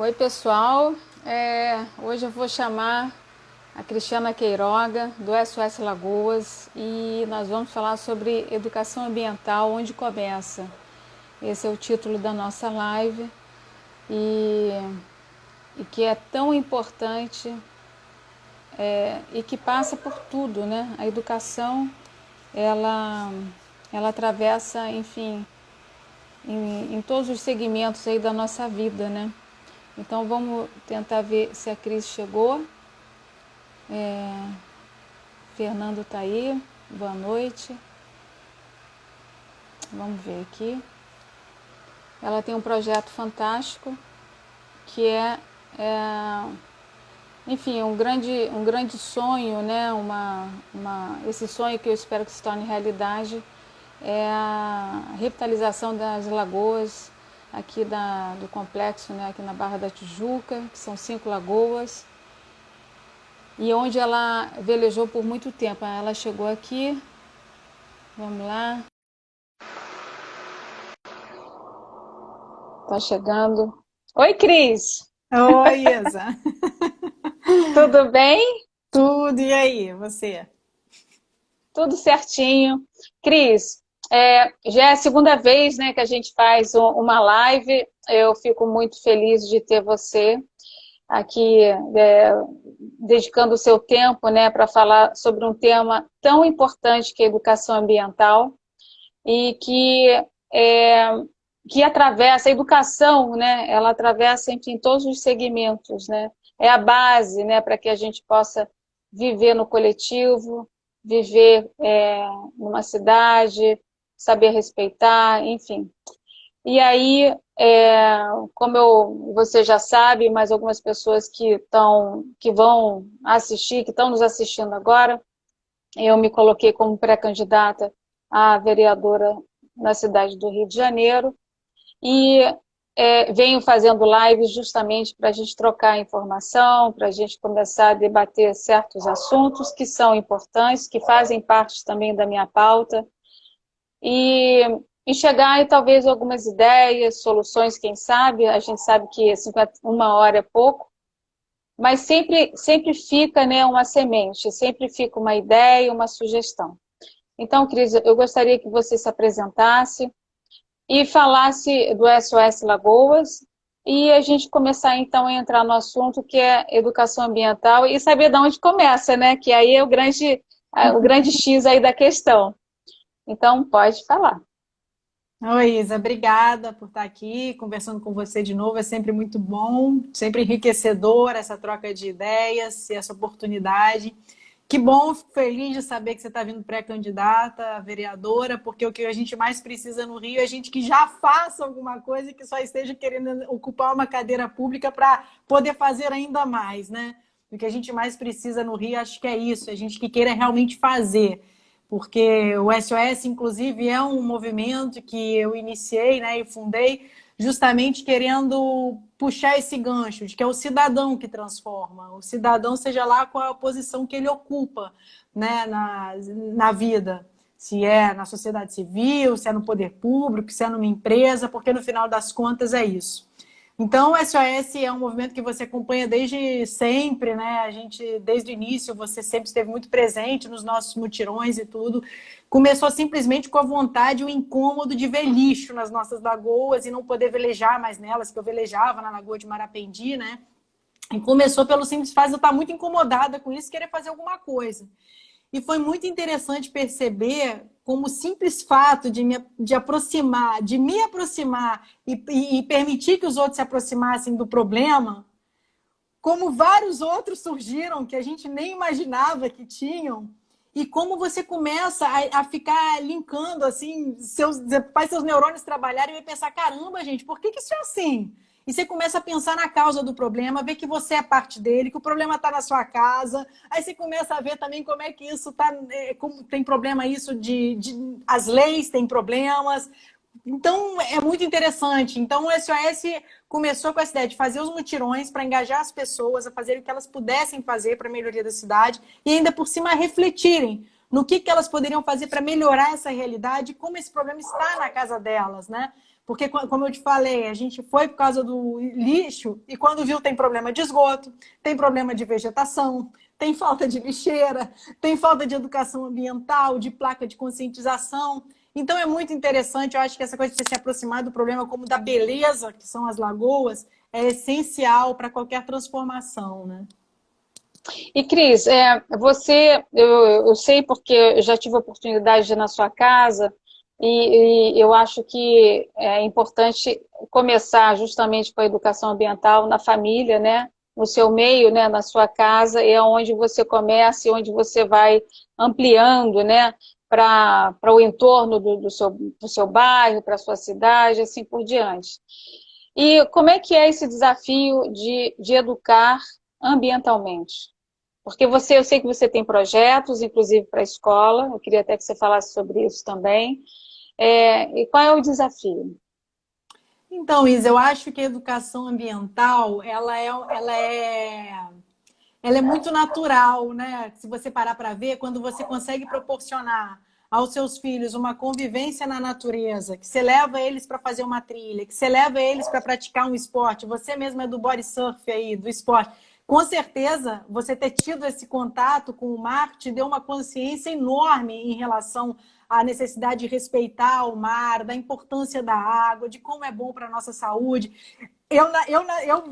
Oi, pessoal. Hoje eu vou chamar a Cristiana Queiroga, do SOS Lagoas, e nós vamos falar sobre educação ambiental, onde começa. Esse é o título da nossa live e, e que é tão importante e que passa por tudo, né? A educação, ela, ela atravessa, enfim, em todos os segmentos aí da nossa vida, né? Então vamos tentar ver se a Cris chegou. Fernando está aí, boa noite. Vamos ver aqui. Ela tem um projeto fantástico que enfim, um grande sonho, né? Esse sonho que eu espero que se torne realidade é a revitalização das lagoas aqui do complexo, né? Aqui na Barra da Tijuca, que são 5 lagoas. E onde ela velejou por muito tempo. Ela chegou aqui, vamos lá. Tá chegando. Oi, Cris. Oi, Isa. Tudo bem? Tudo, e aí, você? Tudo certinho. Cris, já é a segunda vez, né, que a gente faz uma live. Eu fico muito feliz de ter você aqui, dedicando o seu tempo, né, para falar sobre um tema tão importante que é a educação ambiental e é, que atravessa a educação, né, ela atravessa, enfim, todos os segmentos, né, é a base, né, para que a gente possa viver no coletivo, viver numa cidade, saber respeitar, enfim. E aí, como você já sabe, mas algumas pessoas que vão assistir, que estão nos assistindo agora, eu me coloquei como pré-candidata a vereadora na cidade do Rio de Janeiro e venho fazendo lives justamente para a gente trocar informação, para a gente começar a debater certos assuntos que são importantes, que fazem parte também da minha pauta e chegar em talvez algumas ideias, soluções, quem sabe. A gente sabe que 51 horas é pouco, mas sempre fica, né, uma semente, sempre fica uma ideia, uma sugestão. Então, Cris, eu gostaria que você se apresentasse e falasse do SOS Lagoas e a gente começar então a entrar no assunto que é educação ambiental e saber de onde começa, né? Que aí é o grande X aí da questão. Então, pode falar. Oi, Isa, obrigada por estar aqui conversando com você de novo. É sempre muito bom, sempre enriquecedor essa troca de ideias e essa oportunidade. Que bom, fico feliz de saber que você está vindo pré-candidata a vereadora, porque o que a gente mais precisa no Rio é gente que já faça alguma coisa e que só esteja querendo ocupar uma cadeira pública para poder fazer ainda mais, né? O que a gente mais precisa no Rio, acho que é isso, é gente que queira realmente fazer. Porque o SOS, inclusive, é um movimento que eu iniciei, né, e fundei justamente querendo puxar esse gancho, de que é o cidadão que transforma. O cidadão, seja lá qual é a posição que ele ocupa, né, na vida. Se é na sociedade civil, se é no poder público, se é numa empresa, porque no final das contas é isso. Então, o SOS é um movimento que você acompanha desde sempre, né? A gente, desde o início, você sempre esteve muito presente nos nossos mutirões e tudo. Começou simplesmente com a vontade, o incômodo de ver lixo nas nossas lagoas e não poder velejar mais nelas, que eu velejava na Lagoa de Marapendi, né? E começou pelo simples fato de eu estar muito incomodada com isso, querer fazer alguma coisa. E foi muito interessante perceber como o simples fato de aproximar, de me aproximar e permitir que os outros se aproximassem do problema, como vários outros surgiram que a gente nem imaginava que tinham, e como você começa a ficar linkando, assim, faz seus neurônios trabalharem e pensar, caramba, gente, por que isso é assim? E você começa a pensar na causa do problema, ver que você é parte dele, que o problema está na sua casa. Aí você começa a ver também como é que isso está, como tem problema isso as leis têm problemas. Então, é muito interessante. Então, o SOS começou com essa ideia de fazer os mutirões para engajar as pessoas a fazer o que elas pudessem fazer para a melhoria da cidade e ainda por cima refletirem no que elas poderiam fazer para melhorar essa realidade e como esse problema está na casa delas, né? Porque, como eu te falei, a gente foi por causa do lixo e quando viu tem problema de esgoto, tem problema de vegetação, tem falta de lixeira, tem falta de educação ambiental, de placa de conscientização. Então é muito interessante, eu acho que essa coisa de você se aproximar do problema como da beleza, que são as lagoas, é essencial para qualquer transformação, né? E Cris, eu sei porque eu já tive a oportunidade de ir na sua casa e eu acho que é importante começar justamente com a educação ambiental na família, né? No seu meio, né? Na sua casa, é onde você começa e onde você vai ampliando, né? Para o entorno do seu bairro, para a sua cidade, assim por diante. E como é que é esse desafio de educar ambientalmente? Porque eu sei que você tem projetos, inclusive para a escola, eu queria até que você falasse sobre isso também. E qual é o desafio? Então, Isa, eu acho que a educação ambiental, ela é muito natural, né? Se você parar para ver, quando você consegue proporcionar aos seus filhos uma convivência na natureza, que você leva eles para fazer uma trilha, que você leva eles para praticar um esporte, você mesmo é do body surf aí, do esporte. Com certeza, você ter tido esse contato com o mar te deu uma consciência enorme em relação à necessidade de respeitar o mar, da importância da água, de como é bom para a nossa saúde. Eu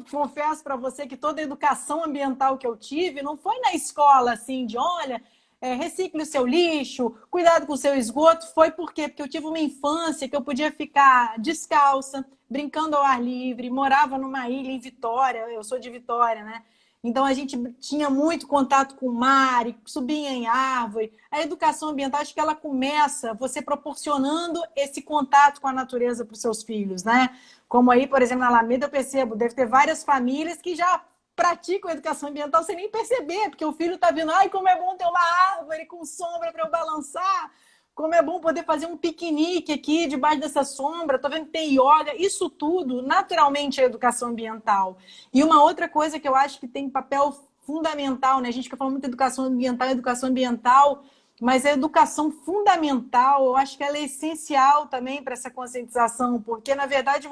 confesso para você que toda a educação ambiental que eu tive não foi na escola, assim, de olha, recicle o seu lixo, cuidado com o seu esgoto. Foi por quê? Porque eu tive uma infância que eu podia ficar descalça, brincando ao ar livre, morava numa ilha em Vitória, eu sou de Vitória, né? Então a gente tinha muito contato com o mar, e subia em árvore. A educação ambiental, acho que ela começa você proporcionando esse contato com a natureza para os seus filhos, né? Como aí, por exemplo, na Alameda, eu percebo, deve ter várias famílias que já praticam educação ambiental sem nem perceber, porque o filho está vendo, ai, como é bom ter uma árvore com sombra para eu balançar, como é bom poder fazer um piquenique aqui debaixo dessa sombra, tô vendo que tem yoga, isso tudo naturalmente é educação ambiental. E uma outra coisa que eu acho que tem papel fundamental, né? A gente fica falando muito de educação ambiental, mas a educação fundamental, eu acho que ela é essencial também para essa conscientização, porque, na verdade,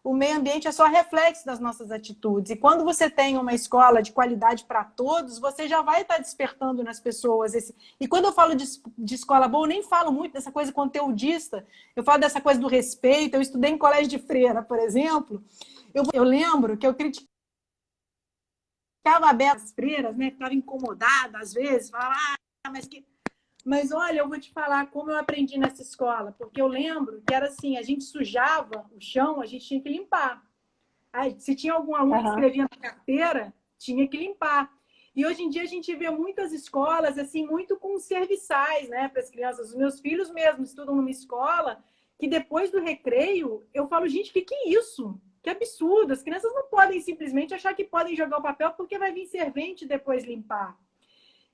o meio ambiente é só reflexo das nossas atitudes. E quando você tem uma escola de qualidade para todos, você já vai estar despertando nas pessoas. E quando eu falo de escola boa, eu nem falo muito dessa coisa conteudista, eu falo dessa coisa do respeito. Eu estudei em colégio de freira, por exemplo. Eu lembro que eu criticava as freiras, né? Ficava incomodada às vezes, falava, mas que mas olha, eu vou te falar como eu aprendi nessa escola, porque eu lembro que era assim, a gente sujava o chão, a gente tinha que limpar. Aí, se tinha algum aluno que Uhum. escrevia na carteira, tinha que limpar. E hoje em dia a gente vê muitas escolas assim, muito com serviçais, né, para as crianças. Os meus filhos mesmo estudam numa escola que depois do recreio, eu falo, gente, que é isso? Que absurdo! As crianças não podem simplesmente achar que podem jogar o papel porque vai vir servente depois limpar.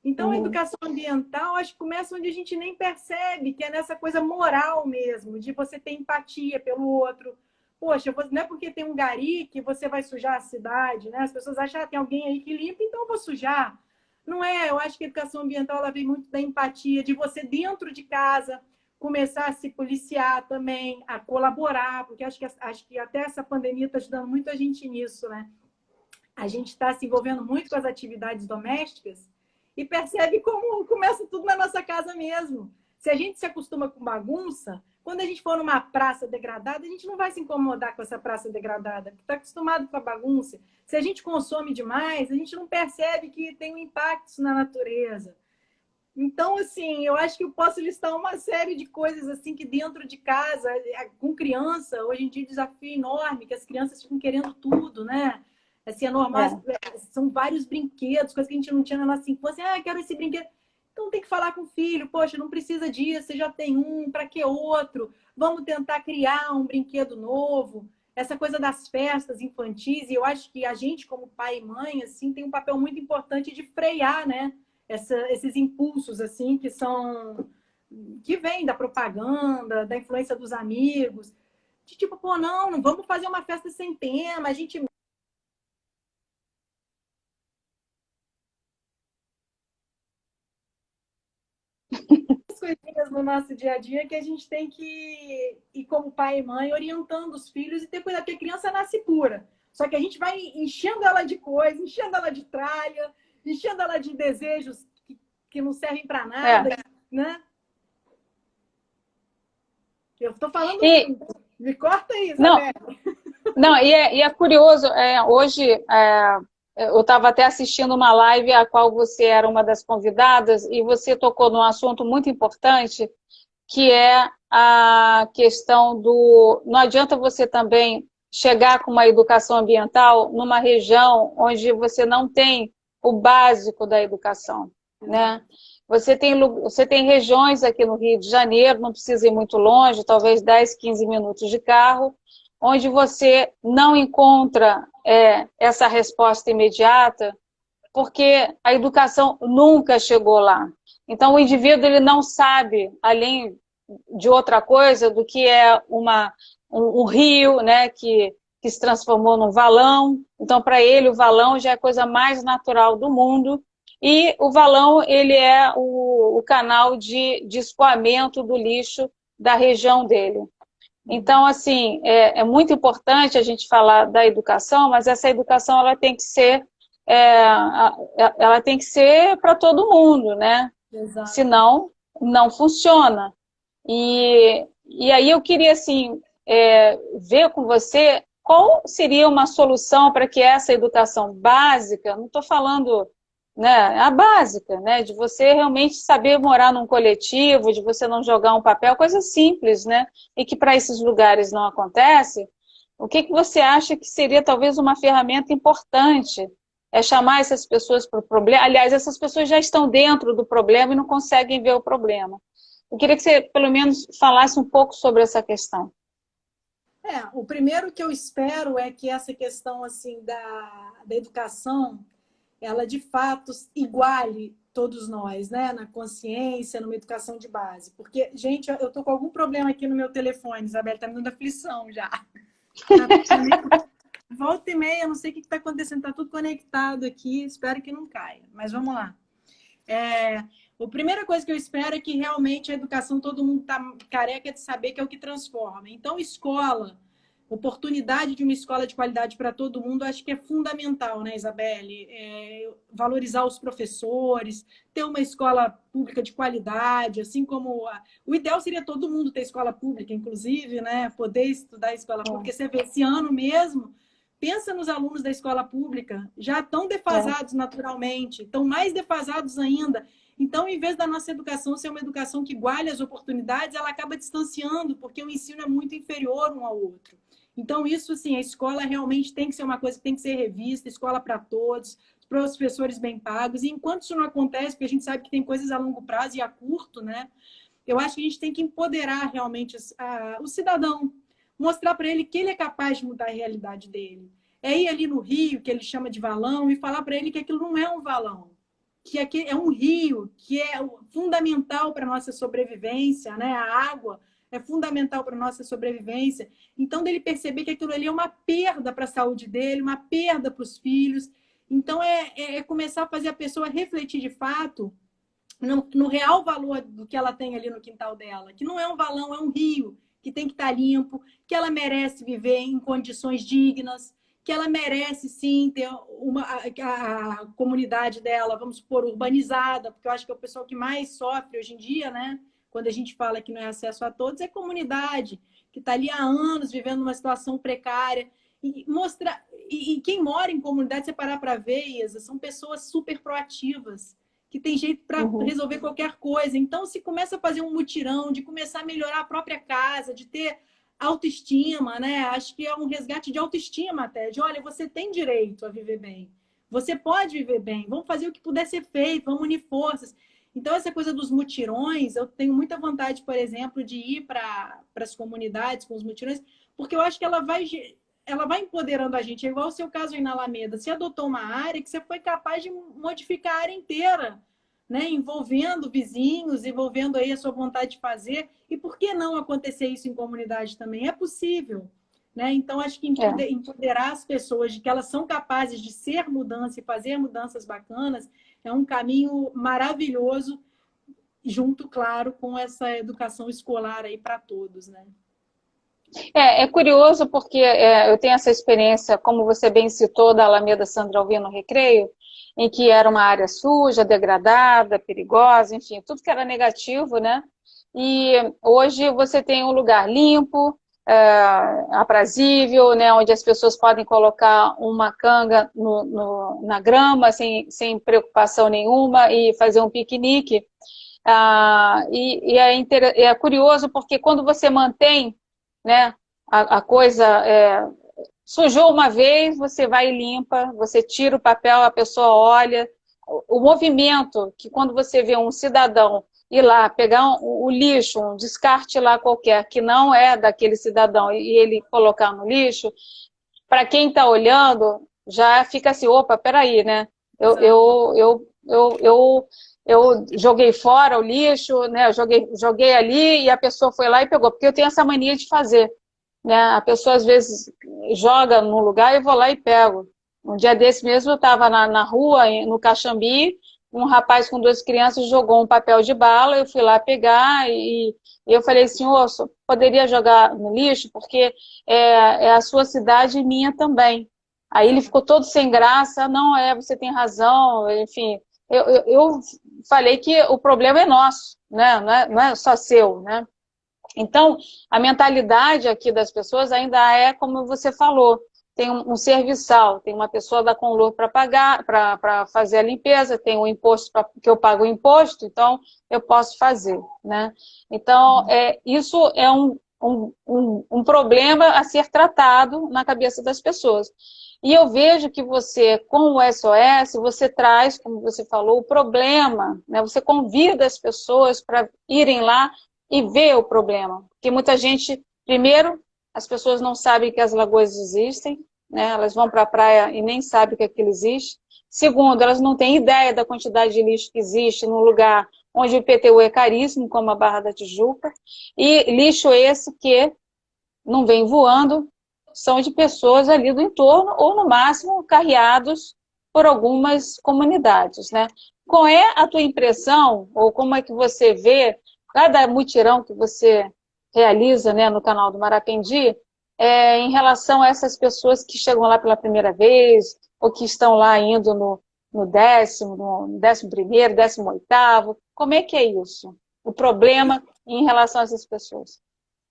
Então, a Uhum. educação ambiental, acho que começa onde a gente nem percebe, que é nessa coisa moral mesmo, de você ter empatia pelo outro. Poxa, não é porque tem um gari que você vai sujar a cidade, né? As pessoas acham que tem alguém aí que limpa, então eu vou sujar. Não é, eu acho que a educação ambiental ela vem muito da empatia, de você dentro de casa começar a se policiar também, a colaborar, porque acho que até essa pandemia está ajudando muito a gente nisso, né? A gente está se envolvendo muito com as atividades domésticas e percebe como começa tudo na nossa casa mesmo. Se a gente se acostuma com bagunça, quando a gente for numa praça degradada, a gente não vai se incomodar com essa praça degradada, porque está acostumado com a bagunça. Se a gente consome demais, a gente não percebe que tem um impacto na natureza. Então, assim, eu acho que eu posso listar uma série de coisas assim que dentro de casa, com criança, hoje em dia é um desafio enorme, que as crianças ficam querendo tudo, né? Assim, é normal, É. são vários brinquedos, coisas que a gente não tinha na nossa infância. Ah, quero esse brinquedo. Então tem que falar com o filho, poxa, não precisa disso, você já tem um, para que outro? Vamos tentar criar um brinquedo novo. Essa coisa das festas infantis, e eu acho que a gente, como pai e mãe, assim, tem um papel muito importante de frear, né? Esses impulsos assim que vêm da propaganda, da influência dos amigos, de tipo, pô, não vamos fazer uma festa sem tema, a gente as coisinhas no nosso dia a dia que a gente tem que ir como pai e mãe orientando os filhos e ter cuidado, porque a criança nasce pura. Só que a gente vai enchendo ela de coisa, enchendo ela de tralha, enchendo ela de desejos que não servem para nada, né? Eu estou falando muito. Me corta aí, Isabel. Não, e é curioso, hoje eu estava até assistindo uma live a qual você era uma das convidadas e você tocou num assunto muito importante, que é a questão do... Não adianta você também chegar com uma educação ambiental numa região onde você não tem o básico da educação, né? Você tem regiões aqui no Rio de Janeiro, não precisa ir muito longe, talvez 10, 15 minutos de carro, onde você não encontra essa resposta imediata, porque a educação nunca chegou lá. Então, o indivíduo ele não sabe, além de outra coisa, do que é um rio, né, que se transformou num valão. Então, para ele, o valão já é a coisa mais natural do mundo. E o valão ele é o canal de escoamento do lixo da região dele. Então, assim, é muito importante a gente falar da educação, mas essa educação ela tem que ser para todo mundo, né? Exato. Senão, não funciona. E aí eu queria, assim, ver com você qual seria uma solução para que essa educação básica, não estou falando, né, a básica, né, de você realmente saber morar num coletivo, de você não jogar um papel, coisa simples, né, e que para esses lugares não acontece. O que você acha que seria talvez uma ferramenta importante? É chamar essas pessoas para o problema. Aliás, essas pessoas já estão dentro do problema e não conseguem ver o problema. Eu queria que você, pelo menos, falasse um pouco sobre essa questão. O primeiro que eu espero é que essa questão assim da educação, ela de fato iguale todos nós, né? Na consciência, numa educação de base. Porque, gente, eu tô com algum problema aqui no meu telefone, Isabel, tá me dando aflição já. Volta e meia, não sei o que está acontecendo, tá tudo conectado aqui, espero que não caia. Mas vamos lá. A primeira coisa que eu espero é que realmente a educação, todo mundo está careca de saber que é o que transforma. Então, escola, oportunidade de uma escola de qualidade para todo mundo, acho que é fundamental, né, Isabelle? Valorizar os professores, ter uma escola pública de qualidade, assim como... O ideal seria todo mundo ter escola pública, inclusive, né? Poder estudar em escola pública. Você vê, esse ano mesmo, pensa nos alunos da escola pública, já estão defasados naturalmente, estão mais defasados ainda. Então, em vez da nossa educação ser uma educação que iguale as oportunidades, ela acaba distanciando, porque o ensino é muito inferior um ao outro. Então, isso, assim, a escola realmente tem que ser uma coisa que tem que ser revista, escola para todos, professores bem pagos. E enquanto isso não acontece, porque a gente sabe que tem coisas a longo prazo e a curto, né? Eu acho que a gente tem que empoderar realmente o cidadão, mostrar para ele que ele é capaz de mudar a realidade dele. É ir ali no rio, que ele chama de valão, e falar para ele que aquilo não é um valão, que aqui é um rio, que é fundamental para a nossa sobrevivência, né? A água é fundamental para a nossa sobrevivência. Então, dele perceber que aquilo ali é uma perda para a saúde dele, uma perda para os filhos. Então, começar a fazer a pessoa refletir de fato no real valor do que ela tem ali no quintal dela, que não é um valão, é um rio, que tem que estar limpo, que ela merece viver em condições dignas, que ela merece, sim, ter a comunidade dela, vamos supor, urbanizada, porque eu acho que é o pessoal que mais sofre hoje em dia, né? Quando a gente fala que não é acesso a todos, é comunidade, que está ali há anos vivendo uma situação precária. E mostrar. E quem mora em comunidade, você parar para ver, Isa, são pessoas super proativas, que tem jeito para resolver qualquer coisa. Então, se começa a fazer um mutirão, de começar a melhorar a própria casa, de ter autoestima, né? Acho que é um resgate de autoestima até, de olha, você tem direito a viver bem. Você pode viver bem. Vamos fazer o que puder ser feito, vamos unir forças. Então, essa coisa dos mutirões, eu tenho muita vontade, por exemplo, de ir para as comunidades com os mutirões, porque eu acho que ela vai empoderando a gente. É igual o seu caso aí na Alameda. Você adotou uma área que você foi capaz de modificar a área inteira, né? Envolvendo vizinhos, envolvendo aí a sua vontade de fazer. E por que não acontecer isso em comunidade também? É possível, né? Então, acho que empoderar as pessoas de que elas são capazes de ser mudança e fazer mudanças bacanas é um caminho maravilhoso. junto, claro, com essa educação escolar aí para todos, né? É curioso porque eu tenho essa experiência, como você bem citou, da Alameda Sandra Alvim no Recreio, em que era uma área suja, degradada, perigosa, enfim, tudo que era negativo, né? E hoje você tem um lugar limpo, aprazível, né? Onde as pessoas podem colocar uma canga na grama sem preocupação nenhuma e fazer um piquenique. É curioso porque quando você mantém, né, a coisa sujou uma vez, você vai e limpa, você tira o papel, a pessoa olha. O movimento que quando você vê um cidadão ir lá pegar o lixo, um descarte lá qualquer, que não é daquele cidadão, e ele colocar no lixo, para quem está olhando, já fica assim, opa, peraí, né? Eu joguei fora o lixo, né? Joguei ali e a pessoa foi lá e pegou, porque eu tenho essa mania de fazer, né? A pessoa às vezes joga num lugar e eu vou lá e pego. Um dia desse mesmo eu estava na rua, no Caxambi, um rapaz com duas crianças jogou um papel de bala, eu fui lá pegar e eu falei, senhor, poderia jogar no lixo? Porque é a sua cidade e minha também. Aí ele ficou todo sem graça, não, você tem razão, enfim. Eu falei que o problema é nosso, né? Não é só seu, né? Então, a mentalidade aqui das pessoas ainda é como você falou, tem um serviçal, tem uma pessoa da Conlur para pagar, para fazer a limpeza, tem um imposto que eu pago o imposto, então eu posso fazer, né? Então, isso é um problema a ser tratado na cabeça das pessoas. E eu vejo que você, com o SOS, você traz, como você falou, o problema, né? Você convida as pessoas para irem lá e ver o problema. Porque muita gente, primeiro, as pessoas não sabem que as lagoas existem, né? Elas vão para a praia e nem sabem que aquilo existe. Segundo, elas não têm ideia da quantidade de lixo que existe num lugar onde o IPTU é caríssimo, como a Barra da Tijuca, e lixo esse que não vem voando, são de pessoas ali do entorno, ou no máximo carreados por algumas comunidades, né? Qual é a tua impressão, ou como é que você vê cada mutirão que você realiza, né, no canal do Marapendi, em relação a essas pessoas que chegam lá pela primeira vez, ou que estão lá indo no 10º, no 11º, 18º, como é que é isso? O problema em relação a essas pessoas?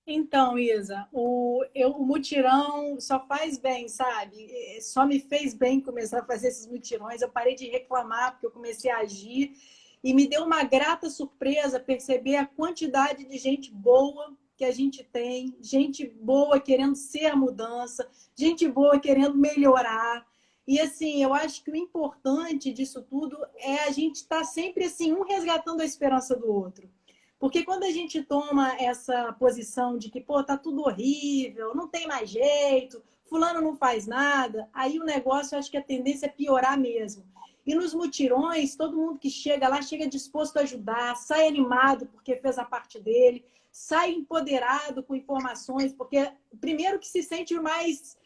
Então, Isa, o mutirão só faz bem, sabe? Só me fez bem começar a fazer esses mutirões. Eu parei de reclamar porque eu comecei a agir e me deu uma grata surpresa perceber a quantidade de gente boa que a gente tem, gente boa querendo ser a mudança, gente boa querendo melhorar. E assim, eu acho que o importante disso tudo é a gente estar sempre assim, um resgatando a esperança do outro. Porque quando a gente toma essa posição de que, pô, tá tudo horrível, não tem mais jeito, fulano não faz nada, aí o negócio, eu acho que a tendência é piorar mesmo. E nos mutirões, todo mundo que chega lá chega disposto a ajudar, sai animado porque fez a parte dele, sai empoderado com informações, porque primeiro que se sente mais,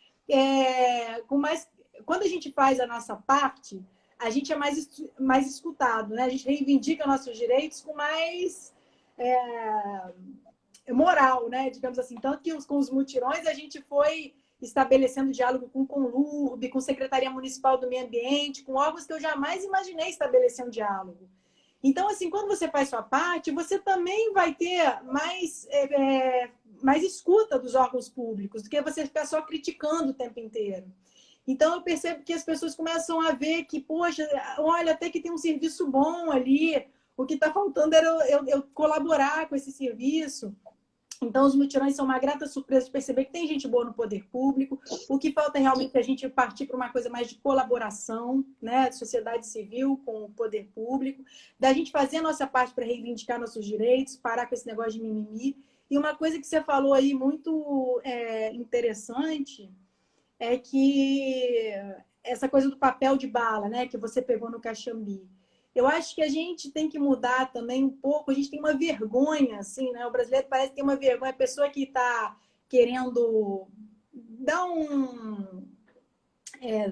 com mais... Quando a gente faz a nossa parte, a gente é mais escutado, né? A gente reivindica nossos direitos com mais moral, né? Digamos assim. Tanto que com os mutirões a gente foi estabelecendo diálogo com o Conlurb, com a Secretaria Municipal do Meio Ambiente, com órgãos que eu jamais imaginei estabelecer um diálogo. Então, assim, quando você faz sua parte, você também vai ter mais escuta dos órgãos públicos do que você ficar só criticando o tempo inteiro. Então, eu percebo que as pessoas começam a ver que, poxa, olha, até que tem um serviço bom ali, o que está faltando era eu colaborar com esse serviço. Então, os mutirões são uma grata surpresa de perceber que tem gente boa no poder público. O que falta realmente é a gente partir para uma coisa mais de colaboração, né? De sociedade civil com o poder público, da gente fazer a nossa parte para reivindicar nossos direitos, parar com esse negócio de mimimi. E uma coisa que você falou aí muito interessante é que essa coisa do papel de bala, né? Que você pegou no Caxambi. Eu acho que a gente tem que mudar também um pouco. A gente tem uma vergonha, assim, né? O brasileiro parece ter uma vergonha. A pessoa que está querendo dar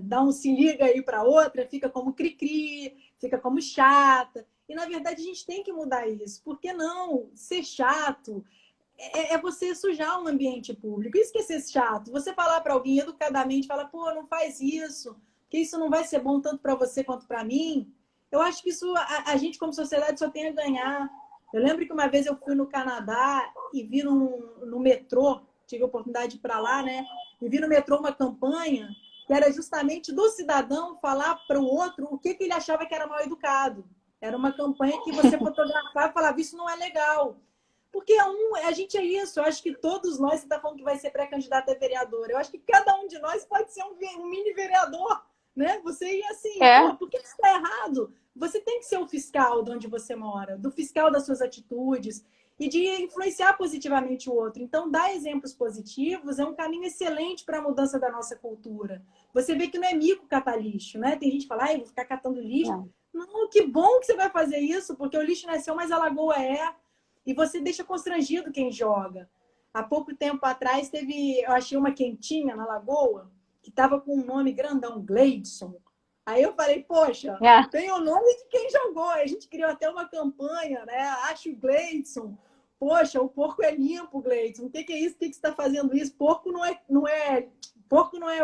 dar um se liga aí para outra, fica como cri-cri, fica como chata. E, na verdade, a gente tem que mudar isso. Por que não? Ser chato é você sujar um ambiente público. Isso que é ser chato. Você falar para alguém educadamente, falar, pô, não faz isso, que isso não vai ser bom tanto para você quanto para mim. Eu acho que isso a gente, como sociedade, só tem a ganhar. Eu lembro que uma vez eu fui no Canadá e vi no metrô, tive a oportunidade de ir para lá, né? E vi no metrô uma campanha que era justamente do cidadão falar para o outro o que ele achava que era mal educado. Era uma campanha que você fotografava e falava, isso não é legal. Porque a gente é isso. Eu acho que todos nós, você está falando que vai ser pré-candidato a vereador. Eu acho que cada um de nós pode ser um mini vereador, né? Você ia assim, É, pô, por que isso está errado? Você tem que ser o fiscal de onde você mora, do fiscal das suas atitudes e de influenciar positivamente o outro. Então, dar exemplos positivos é um caminho excelente para a mudança da nossa cultura. Você vê que não é mico catar lixo, né? Tem gente que fala, ah, eu vou ficar catando lixo. é. Não, que bom que você vai fazer isso, porque o lixo nasceu, mas a lagoa é. E você deixa constrangido quem joga. Há pouco tempo atrás eu achei uma quentinha na lagoa que estava com um nome grandão, Gleidson. Aí eu falei, poxa, É. tem o nome de quem jogou. A gente criou até uma campanha, né? Acho o Gleidson. Poxa, o porco é limpo, Gleidson. O que é isso? Por que você está fazendo isso? Porco porco não é.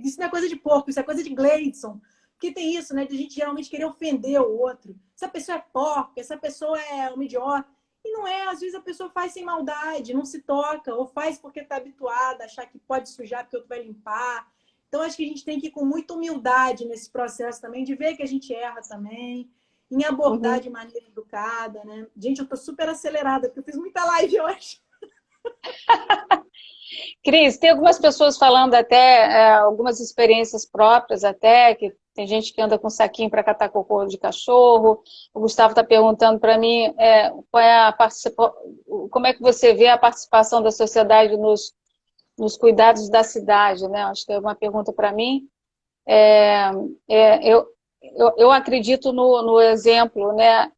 Isso não é coisa de porco, isso é coisa de Gleidson. Porque tem isso, né? De a gente geralmente querer ofender o outro. Essa pessoa é porca, essa pessoa é uma idiota. E não é, às vezes a pessoa faz sem maldade, não se toca, ou faz porque está habituada, achar que pode sujar porque o outro vai limpar. Então, acho que a gente tem que ir com muita humildade nesse processo também, de ver que a gente erra também, em abordar Uhum. de maneira educada, né? Gente, eu tô super acelerada, porque eu fiz muita live hoje. Cris, tem algumas pessoas falando até, algumas experiências próprias até, que tem gente que anda com saquinho para catar cocô de cachorro. O Gustavo está perguntando para mim qual é como é que você vê a participação da sociedade nos cuidados da cidade, né? Acho que é uma pergunta para mim. É, eu acredito no exemplo, né?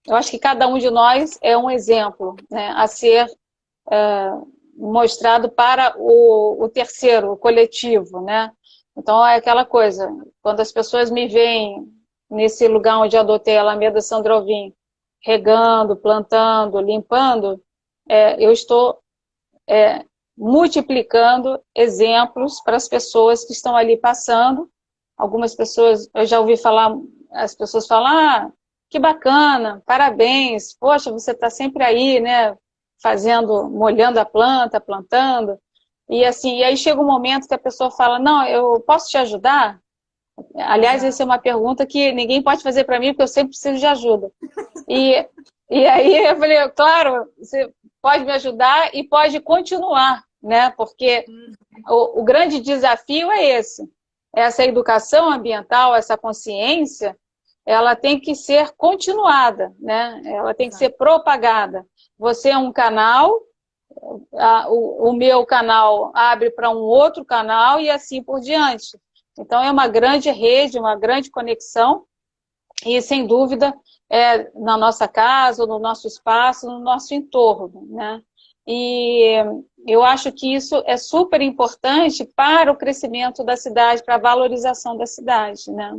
Eu acho que cada um de nós é um exemplo, né, a ser mostrado para o terceiro, o coletivo, né? Então é aquela coisa, quando as pessoas me veem nesse lugar onde eu adotei a Alameda Sandro Alvim, regando, plantando, limpando, eu estou multiplicando exemplos para as pessoas que estão ali passando. Algumas pessoas, eu já ouvi falar, as pessoas falam, ah, que bacana, parabéns, poxa, você está sempre aí, né, fazendo, molhando a planta, plantando, e assim, e aí chega um momento que a pessoa fala, não, eu posso te ajudar? Aliás, essa é Exato. uma pergunta que ninguém pode fazer para mim, porque eu sempre preciso de ajuda. E, e aí eu falei, claro, você pode me ajudar e pode continuar, né? Porque o grande desafio é esse. Essa educação ambiental, essa consciência, ela tem que ser continuada, né? Ela tem que ser Exato. propagada. Você é um canal, o meu canal abre para um outro canal e assim por diante. Então, é uma grande rede, uma grande conexão e, sem dúvida, na nossa casa, no nosso espaço, no nosso entorno, né? E eu acho que isso é super importante para o crescimento da cidade, para a valorização da cidade, né?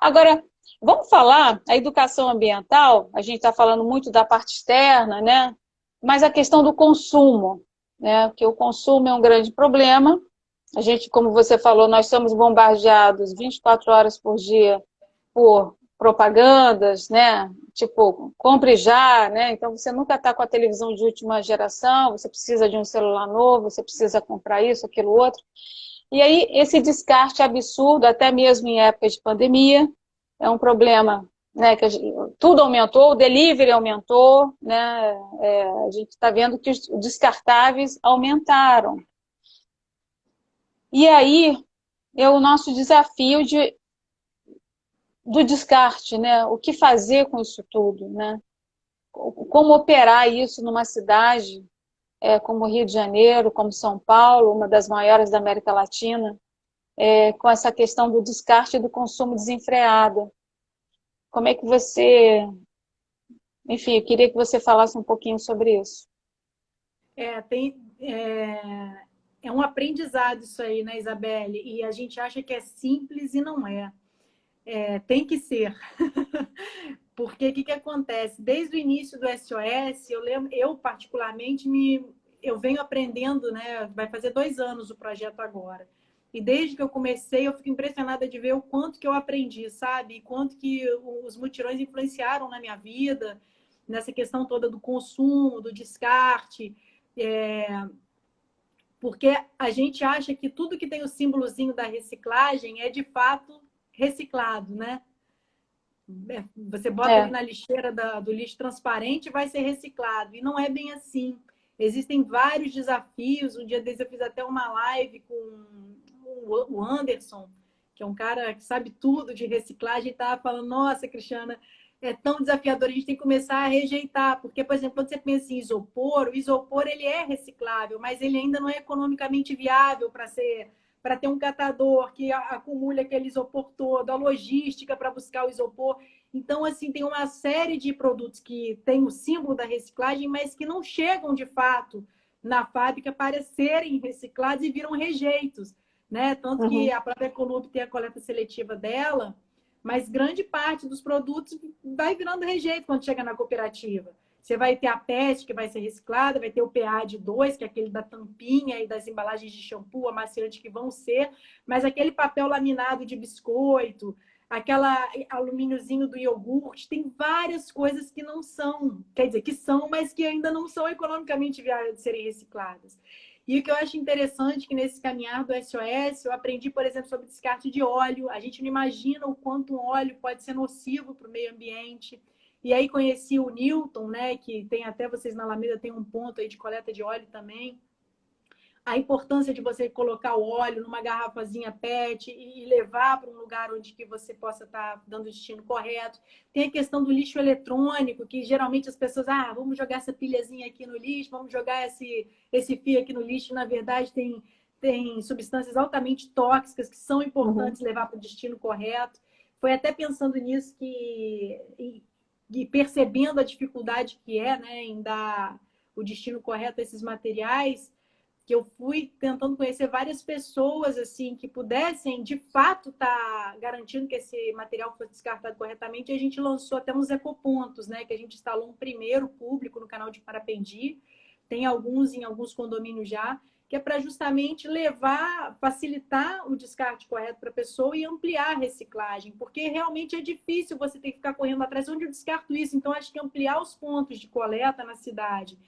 Agora, vamos falar, a educação ambiental, a gente está falando muito da parte externa, né? Mas a questão do consumo, né? Porque o consumo é um grande problema. A gente, como você falou, nós somos bombardeados 24 horas por dia por propagandas, né? Tipo, compre já, né? Então você nunca está com a televisão de última geração, você precisa de um celular novo, você precisa comprar isso, aquilo, outro. E aí esse descarte absurdo, até mesmo em época de pandemia, é um problema, né? Que tudo aumentou, o delivery aumentou, né? A gente está vendo que os descartáveis aumentaram. E aí é o nosso desafio do descarte, né? O que fazer com isso tudo, né? Como operar isso numa cidade como Rio de Janeiro, como São Paulo, uma das maiores da América Latina, com essa questão do descarte e do consumo desenfreado. Como é que você... Enfim, eu queria que você falasse um pouquinho sobre isso. É um aprendizado isso aí, né, Isabelle? E a gente acha que é simples e não é. tem que ser. Porque o que acontece? Desde o início do SOS, eu lembro, eu particularmente eu venho aprendendo, né? Vai fazer 2 anos o projeto agora. E desde que eu comecei, eu fico impressionada de ver o quanto que eu aprendi, sabe? E quanto que os mutirões influenciaram na minha vida, nessa questão toda do consumo, do descarte. Porque a gente acha que tudo que tem o símbolozinho da reciclagem é de fato reciclado, né? Você bota ali É. na lixeira do lixo transparente e vai ser reciclado. E não é bem assim. Existem vários desafios. Um dia desses eu fiz até uma live com o Anderson, que é um cara que sabe tudo de reciclagem, e estava falando, nossa, Cristiana, é tão desafiador, a gente tem que começar a rejeitar. Porque, por exemplo, quando você pensa em isopor, o isopor ele é reciclável, mas ele ainda não é economicamente viável para ter um catador que acumule aquele isopor todo, a logística para buscar o isopor. Então, assim, tem uma série de produtos que tem o símbolo da reciclagem, mas que não chegam de fato na fábrica para serem reciclados e viram rejeitos, né? Tanto que Uhum. a própria Economic tem a coleta seletiva dela, mas grande parte dos produtos vai virando rejeito quando chega na cooperativa. Você vai ter a PET, que vai ser reciclada, vai ter o PA2, que é aquele da tampinha e das embalagens de shampoo, amaciante que vão ser, mas aquele papel laminado de biscoito, aquela alumíniozinho do iogurte, tem várias coisas que não são, quer dizer, que são, mas que ainda não são economicamente viáveis de serem recicladas. E o que eu acho interessante é que nesse caminhar do SOS, eu aprendi, por exemplo, sobre descarte de óleo. A gente não imagina o quanto um óleo pode ser nocivo para o meio ambiente. E aí conheci o Newton, né, que tem até vocês na Alameda, tem um ponto aí de coleta de óleo também. A importância de você colocar o óleo numa garrafazinha PET e levar para um lugar onde que você possa estar dando o destino correto. Tem a questão do lixo eletrônico, que geralmente as pessoas, vamos jogar essa pilhazinha aqui no lixo, vamos jogar esse fio aqui no lixo. Na verdade, tem substâncias altamente tóxicas que são Uhum. importantes levar para o destino correto. Foi até pensando nisso e percebendo a dificuldade que é, né, em dar o destino correto a esses materiais, que eu fui tentando conhecer várias pessoas assim que pudessem de fato estar garantindo que esse material fosse descartado corretamente. E a gente lançou até uns ecopontos, né, que a gente instalou um primeiro público no canal de Parapendi, tem alguns em alguns condomínios já, que é para justamente levar, facilitar o descarte correto para a pessoa e ampliar a reciclagem, porque realmente é difícil você ter que ficar correndo atrás onde eu descarto isso. Então acho que ampliar os pontos de coleta na cidade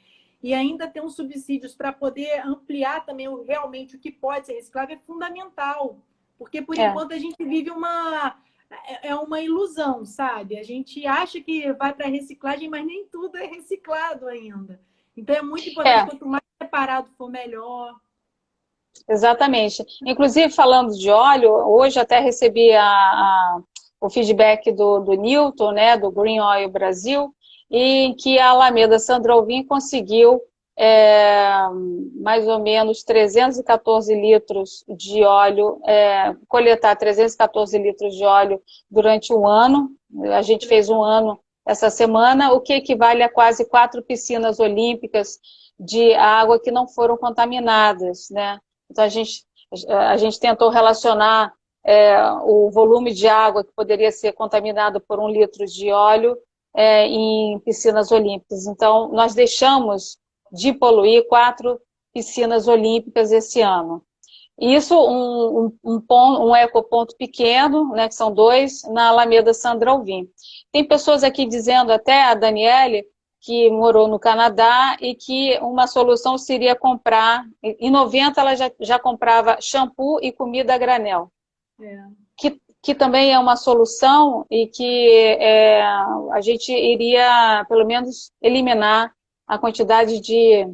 e ainda ter uns subsídios para poder ampliar também realmente o que pode ser reciclável é fundamental. Porque, por É. enquanto, a gente vive uma ilusão, sabe? A gente acha que vai para a reciclagem, mas nem tudo é reciclado ainda. Então, é muito importante, É. quanto mais separado for, melhor. Exatamente. Inclusive, falando de óleo, hoje até recebi o feedback do Newton, né, do Green Oil Brasil, em que a Alameda Sandro Alvim conseguiu mais ou menos 314 litros de óleo, coletar 314 litros de óleo durante um ano. A gente fez um ano essa semana, o que equivale a quase 4 piscinas olímpicas de água que não foram contaminadas, né? Então, a gente tentou relacionar o volume de água que poderia ser contaminado por 1 litro de óleo em piscinas olímpicas. Então, nós deixamos de poluir 4 piscinas olímpicas esse ano. Isso, um ecoponto pequeno, né, que são 2, na Alameda Sandra Alvim. Tem pessoas aqui dizendo, até a Daniele, que morou no Canadá e que uma solução seria comprar, em 90 ela já comprava shampoo e comida a granel, que também é uma solução e que a gente iria, pelo menos, eliminar a quantidade de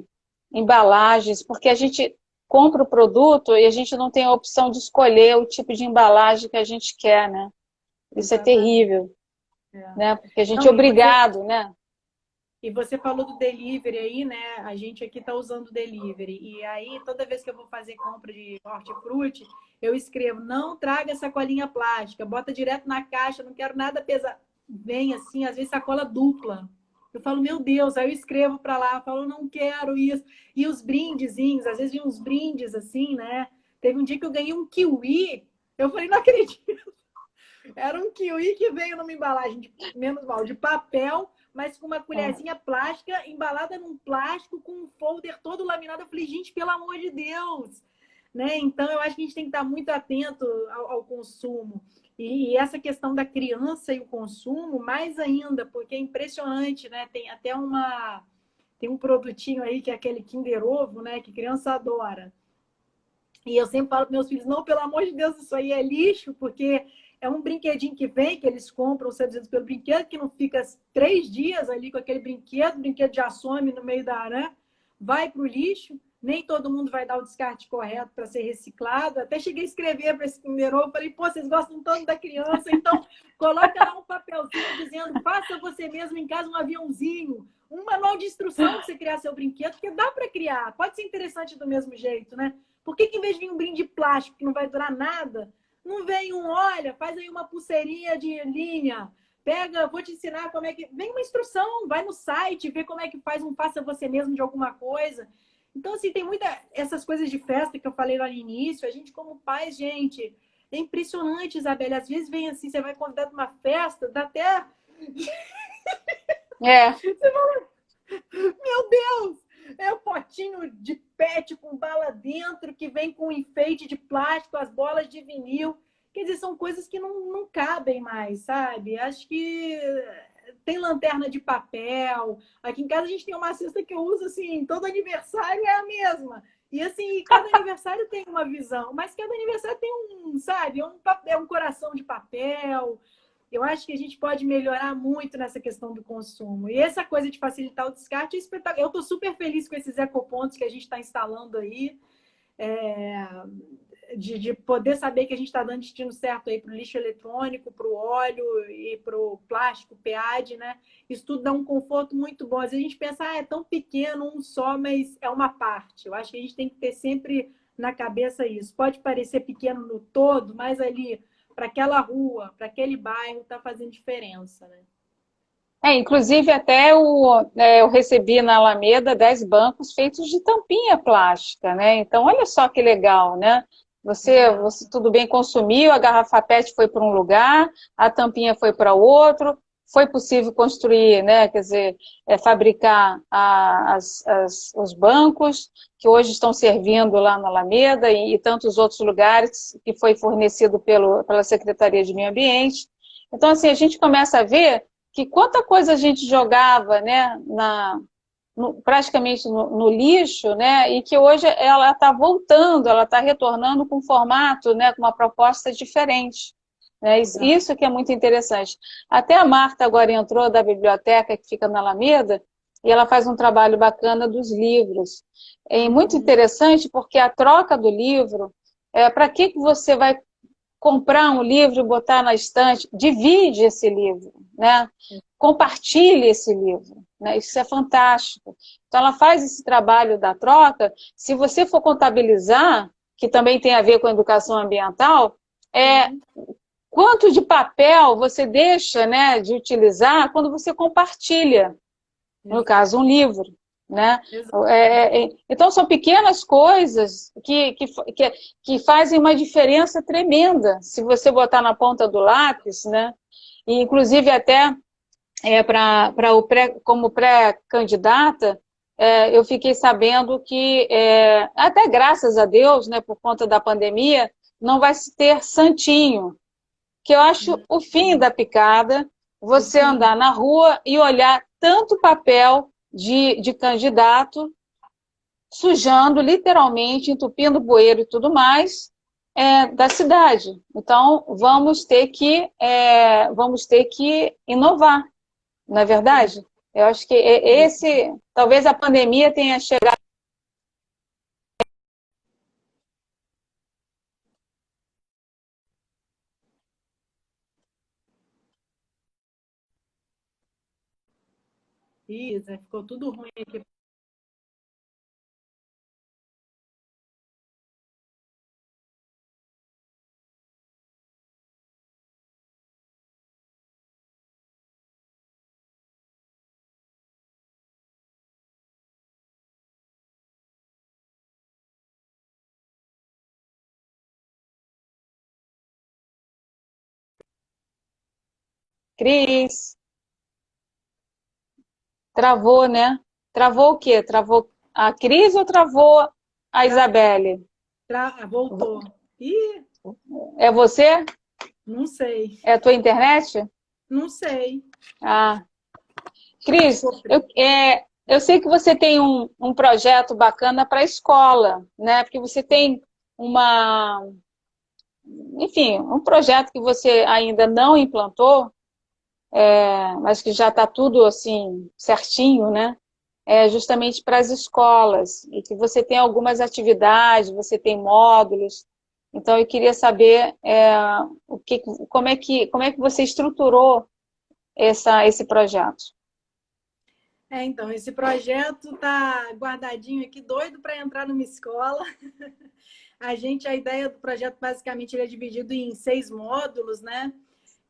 embalagens, porque a gente compra o produto e a gente não tem a opção de escolher o tipo de embalagem que a gente quer, né? Isso é Exatamente. terrível, né? Porque a gente Não, é obrigado, né? E você falou do delivery aí, né? A gente aqui está usando o delivery. E aí, toda vez que eu vou fazer compra de hortifruti, eu escrevo, não traga sacolinha plástica, bota direto na caixa, não quero nada pesado. Vem assim, às vezes sacola dupla. Eu falo, meu Deus, aí eu escrevo para lá, falo, não quero isso. E os brindezinhos, às vezes vem uns brindes assim, né? Teve um dia que eu ganhei um kiwi, eu falei, não acredito. Era um kiwi que veio numa embalagem, menos mal, de papel, mas com uma colherzinha plástica, embalada num plástico, com um folder todo laminado. Eu falei, gente, pelo amor de Deus! Né? Então, eu acho que a gente tem que estar muito atento ao consumo. E essa questão da criança e o consumo, mais ainda, porque é impressionante, né? Tem até tem um produtinho aí que é aquele Kinder Ovo, né? Que criança adora. E eu sempre falo para meus filhos, não, pelo amor de Deus, isso aí é lixo, porque é um brinquedinho que vem, que eles compram seduzidos pelo brinquedo, que não fica 3 dias ali com aquele brinquedo, o brinquedo já some no meio da arã, vai para o lixo, nem todo mundo vai dar o descarte correto para ser reciclado. Até cheguei a escrever para esse Kinder Ovo, falei, pô, vocês gostam tanto da criança, então coloca lá um papelzinho dizendo, faça você mesmo em casa um aviãozinho, um manual de instrução para você criar seu brinquedo, porque dá para criar, pode ser interessante do mesmo jeito, né? Por que, em vez de vir um brinde plástico que não vai durar nada, não vem olha, faz aí uma pulseirinha de linha, pega, vou te ensinar como é que... Vem uma instrução, vai no site, vê como é que faz um faça você mesmo de alguma coisa. Então, assim, tem essas coisas de festa que eu falei lá no início, a gente como pais, gente, é impressionante, Isabela. Às vezes vem assim, você vai convidar para uma festa, dá até... É. Você fala, meu Deus! É o potinho de pet com bala dentro, que vem com enfeite de plástico, as bolas de vinil. Quer dizer, são coisas que não cabem mais, sabe? Acho que tem lanterna de papel. Aqui em casa a gente tem uma cesta que eu uso assim, todo aniversário é a mesma. E assim, cada aniversário tem uma visão, mas cada aniversário tem sabe, é um coração de papel. Eu acho que a gente pode melhorar muito nessa questão do consumo. E essa coisa de facilitar o descarte é espetacular. Eu estou super feliz com esses ecopontos que a gente está instalando aí, é, de poder saber que a gente está dando destino certo aí para o lixo eletrônico, para o óleo e para o plástico, PEAD, né? Isso tudo dá um conforto muito bom. Às vezes a gente pensa, é tão pequeno, um só, mas é uma parte. Eu acho que a gente tem que ter sempre na cabeça isso. Pode parecer pequeno no todo, mas ali para aquela rua, para aquele bairro, está fazendo diferença, né? Inclusive até eu recebi na Alameda 10 bancos feitos de tampinha plástica, né? Então, olha só que legal, né? Você tudo bem consumiu, a garrafa PET foi para um lugar, a tampinha foi para outro, foi possível construir, né? Quer dizer, fabricar os bancos que hoje estão servindo lá na Alameda e tantos outros lugares que foi fornecido pela Secretaria de Meio Ambiente. Então, assim, a gente começa a ver que quanta coisa a gente jogava, né, praticamente no lixo, né, e que hoje ela está voltando, ela está retornando com um formato, né, com uma proposta diferente. Né, isso que é muito interessante. Até a Marta agora entrou da biblioteca que fica na Alameda, e ela faz um trabalho bacana dos livros. É muito interessante porque a troca do livro, para que você vai comprar um livro e botar na estante, divide esse livro, né? Compartilhe esse livro, né? Isso é fantástico. Então, ela faz esse trabalho da troca. Se você for contabilizar, que também tem a ver com a educação ambiental, quanto de papel você deixa, né, de utilizar quando você compartilha, no caso, um livro. Né? Então, são pequenas coisas que fazem uma diferença tremenda, se você botar na ponta do lápis, né? E, inclusive, até como pré-candidata, eu fiquei sabendo que, até graças a Deus, né, por conta da pandemia, não vai se ter santinho, que eu acho o fim da picada, você andar na rua e olhar tanto papel de candidato, sujando literalmente, entupindo bueiro e tudo mais, da cidade. Então, vamos ter que inovar, não é verdade? Eu acho que talvez a pandemia tenha chegado. Isa, ficou tudo ruim aqui. Cris, travou, né? Travou o quê? Travou a Cris ou travou a Isabelle? Voltou. Ih, É você? não sei. É a tua internet? Não sei. Ah, Cris, Sofri. eu sei que você tem um projeto bacana para a escola, né? Porque você tem uma, enfim, um projeto que você ainda não implantou, mas que já está tudo assim certinho, né? É justamente para as escolas e que você tem algumas atividades, você tem módulos. Então eu queria saber como é que você estruturou esse projeto. Então, esse projeto tá guardadinho aqui, doido para entrar numa escola. A ideia do projeto, basicamente, ele é dividido em 6 módulos, né?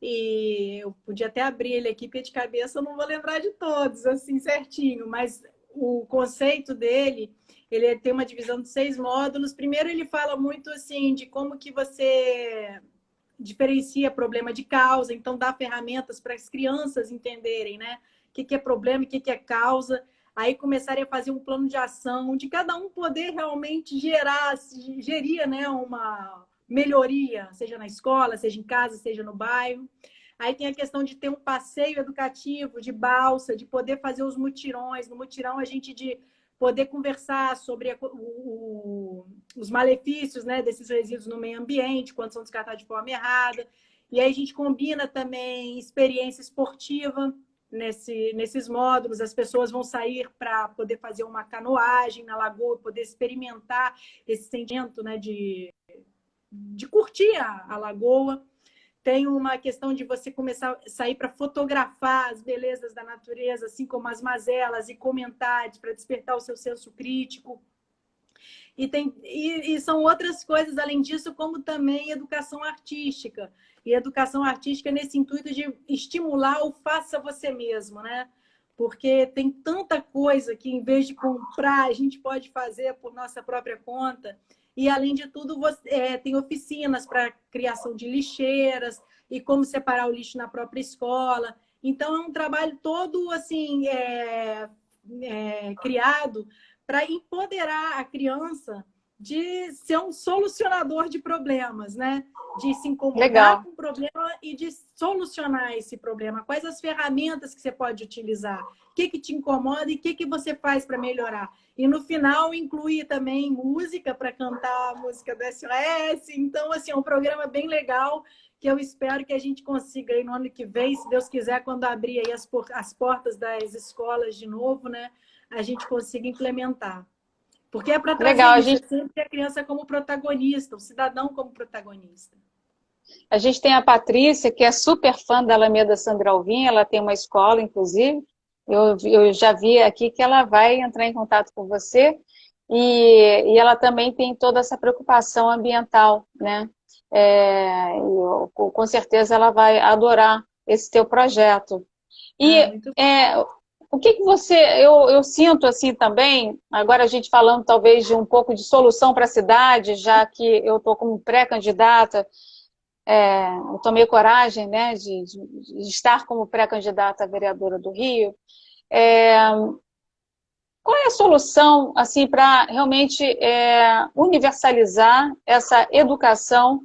E eu podia até abrir ele aqui, porque de cabeça eu não vou lembrar de todos, assim, certinho. Mas o conceito dele, ele tem uma divisão de 6 módulos. Primeiro, ele fala muito, assim, de como que você diferencia problema de causa, então dá ferramentas para as crianças entenderem, né? O que é problema, o que é causa. Aí começarem a fazer um plano de ação, de cada um poder realmente gerir, né, uma melhoria, seja na escola, seja em casa, seja no bairro. Aí tem a questão de ter um passeio educativo, de balsa, de poder fazer os mutirões. No mutirão, a gente de poder conversar sobre os malefícios, né, desses resíduos no meio ambiente, quando são descartados de forma errada. E aí a gente combina também experiência esportiva nesses módulos. As pessoas vão sair para poder fazer uma canoagem na lagoa, poder experimentar esse sentimento, né, de curtir a lagoa. Tem uma questão de você começar a sair para fotografar as belezas da natureza, assim como as mazelas, e comentar para despertar o seu senso crítico. E são outras coisas, além disso, como também educação artística. E educação artística nesse intuito de estimular o faça você mesmo, né? Porque tem tanta coisa que, em vez de comprar, a gente pode fazer por nossa própria conta. E, além de tudo, tem oficinas para criação de lixeiras e como separar o lixo na própria escola. Então, é um trabalho todo assim criado para empoderar a criança de ser um solucionador de problemas, né? De se incomodar Legal. com o problema e de solucionar esse problema. Quais as ferramentas que você pode utilizar? O que te incomoda e o que você faz para melhorar? E no final inclui também música para cantar a música do SOS. Então, assim, é um programa bem legal que eu espero que a gente consiga aí no ano que vem, se Deus quiser, quando abrir aí as portas das escolas de novo, né? A gente consiga implementar. Porque é para trazer Legal. isso, é sempre a criança como protagonista, o cidadão como protagonista. A gente tem a Patrícia, que é super fã da Alameda Sandra Alvim, ela tem uma escola, inclusive. Eu já vi aqui que ela vai entrar em contato com você e ela também tem toda essa preocupação ambiental, né? Com certeza ela vai adorar esse teu projeto. E Muito o que você... Eu sinto assim também, agora a gente falando talvez de um pouco de solução para a cidade, já que eu estou como pré-candidata, eu tomei coragem, né, de estar como pré-candidata a vereadora do Rio. Qual é a solução assim, para realmente universalizar essa educação?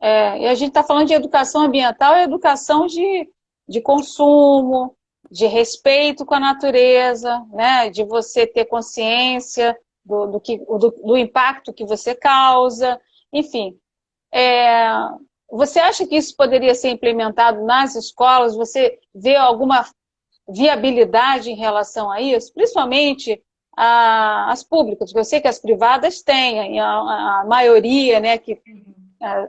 E a gente está falando de educação ambiental e educação de consumo, de respeito com a natureza, né? De você ter consciência do impacto que você causa, enfim. Você acha que isso poderia ser implementado nas escolas? Você vê alguma viabilidade em relação a isso? Principalmente as públicas, porque eu sei que as privadas têm, a maioria, né,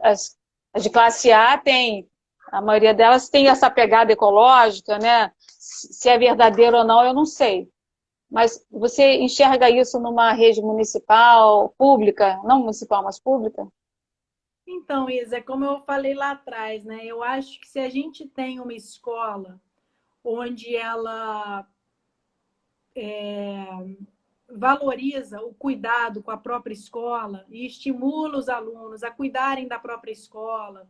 as, as de classe A têm, a maioria delas tem essa pegada ecológica, né? Se é verdadeiro ou não, eu não sei. Mas você enxerga isso numa rede municipal, pública, não municipal, mas pública? Então, Isa, como eu falei lá atrás, né? Eu acho que se a gente tem uma escola onde ela valoriza o cuidado com a própria escola e estimula os alunos a cuidarem da própria escola,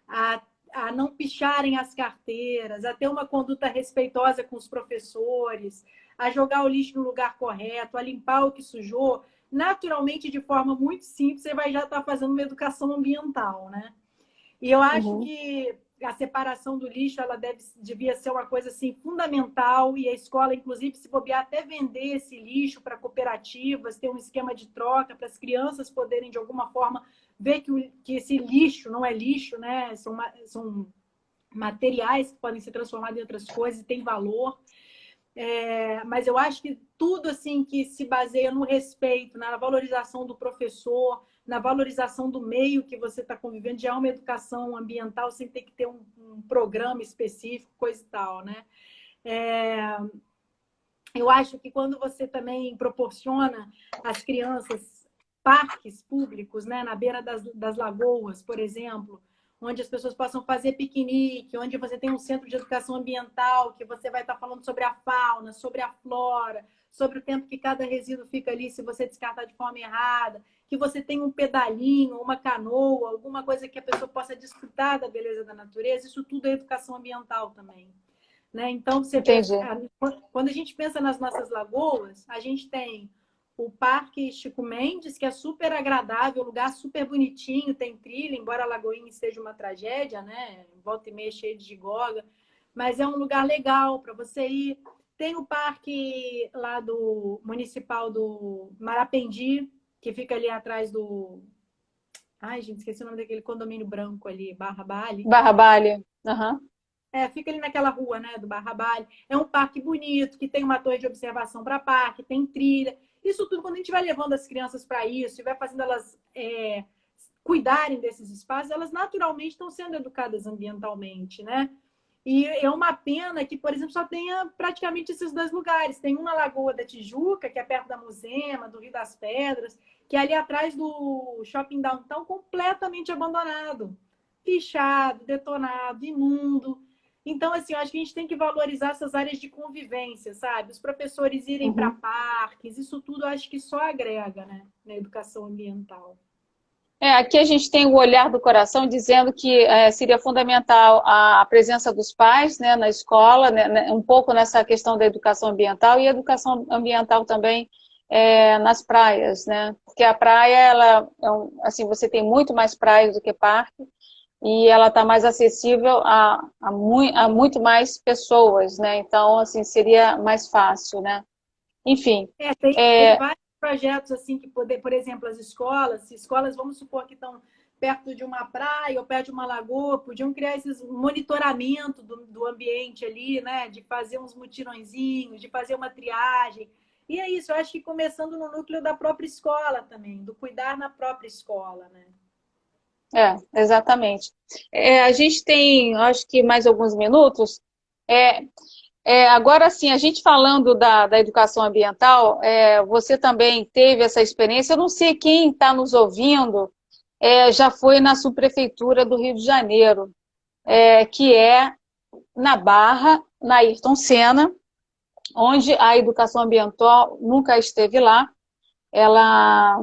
a, a não picharem as carteiras, a ter uma conduta respeitosa com os professores, a jogar o lixo no lugar correto, a limpar o que sujou, naturalmente, de forma muito simples, você vai já estar fazendo uma educação ambiental, né? E eu acho Uhum. que a separação do lixo, ela devia ser uma coisa assim fundamental, e a escola, inclusive, se bobear, até vender esse lixo para cooperativas, ter um esquema de troca para as crianças poderem, de alguma forma, ver que esse lixo não é lixo, né? São materiais que podem ser transformados em outras coisas e tem valor. Mas eu acho que tudo assim que se baseia no respeito, na valorização do professor, na valorização do meio que você está convivendo, já é uma educação ambiental sem ter que ter um programa específico, coisa e tal, né? Eu acho que quando você também proporciona às crianças parques públicos, né, na beira das lagoas, por exemplo, onde as pessoas possam fazer piquenique, onde você tem um centro de educação ambiental, que você vai estar falando sobre a fauna, sobre a flora, sobre o tempo que cada resíduo fica ali se você descartar de forma errada, que você tem um pedalinho, uma canoa, alguma coisa que a pessoa possa desfrutar da beleza da natureza, isso tudo é educação ambiental também. Né? Então, você vê, Entendi. quando a gente pensa nas nossas lagoas, a gente tem o Parque Chico Mendes, que é super agradável, lugar super bonitinho, tem trilha, embora a Lagoinha seja uma tragédia, né? Volta e meia cheio de gigoga, mas é um lugar legal para você ir. Tem o parque lá do municipal do Marapendi, que fica ali atrás do... Ai, gente, esqueci o nome daquele condomínio branco ali, Barra Bali. Barra Balha. Uhum. Fica ali naquela rua, né, do Barra Bali. É um parque bonito, que tem uma torre de observação para parque, tem trilha. Isso tudo, quando a gente vai levando as crianças para isso, e vai fazendo elas cuidarem desses espaços, elas naturalmente estão sendo educadas ambientalmente, né? E é uma pena que, por exemplo, só tenha praticamente esses dois lugares. Tem um na Lagoa da Tijuca, que é perto da Muzema, do Rio das Pedras, que é ali atrás do Shopping Downtown, completamente abandonado, pichado, detonado, imundo. Então, assim, eu acho que a gente tem que valorizar essas áreas de convivência, sabe? Os professores irem para Uhum. parques, isso tudo eu acho que só agrega, né, na educação ambiental. Aqui a gente tem o olhar do coração dizendo que seria fundamental a presença dos pais, né, na escola, né, um pouco nessa questão da educação ambiental e educação ambiental também nas praias, né? Porque a praia, ela, assim, você tem muito mais praias do que parque e ela está mais acessível a muito mais pessoas, né? Então, assim, seria mais fácil, né? Enfim, Tem vários projetos assim que poder, por exemplo, as escolas, se escolas, vamos supor que estão perto de uma praia ou perto de uma lagoa, podiam criar esses monitoramento do ambiente ali, né? De fazer uns mutirõezinhos, de fazer uma triagem. E é isso, eu acho que começando no núcleo da própria escola também, do cuidar na própria escola, né? exatamente. A gente tem, acho que mais alguns minutos. É, Agora sim, a gente falando da educação ambiental, você também teve essa experiência. Eu não sei quem está nos ouvindo já foi na subprefeitura do Rio de Janeiro, que é na Barra, na Ayrton Senna, onde a educação ambiental nunca esteve lá. Ela,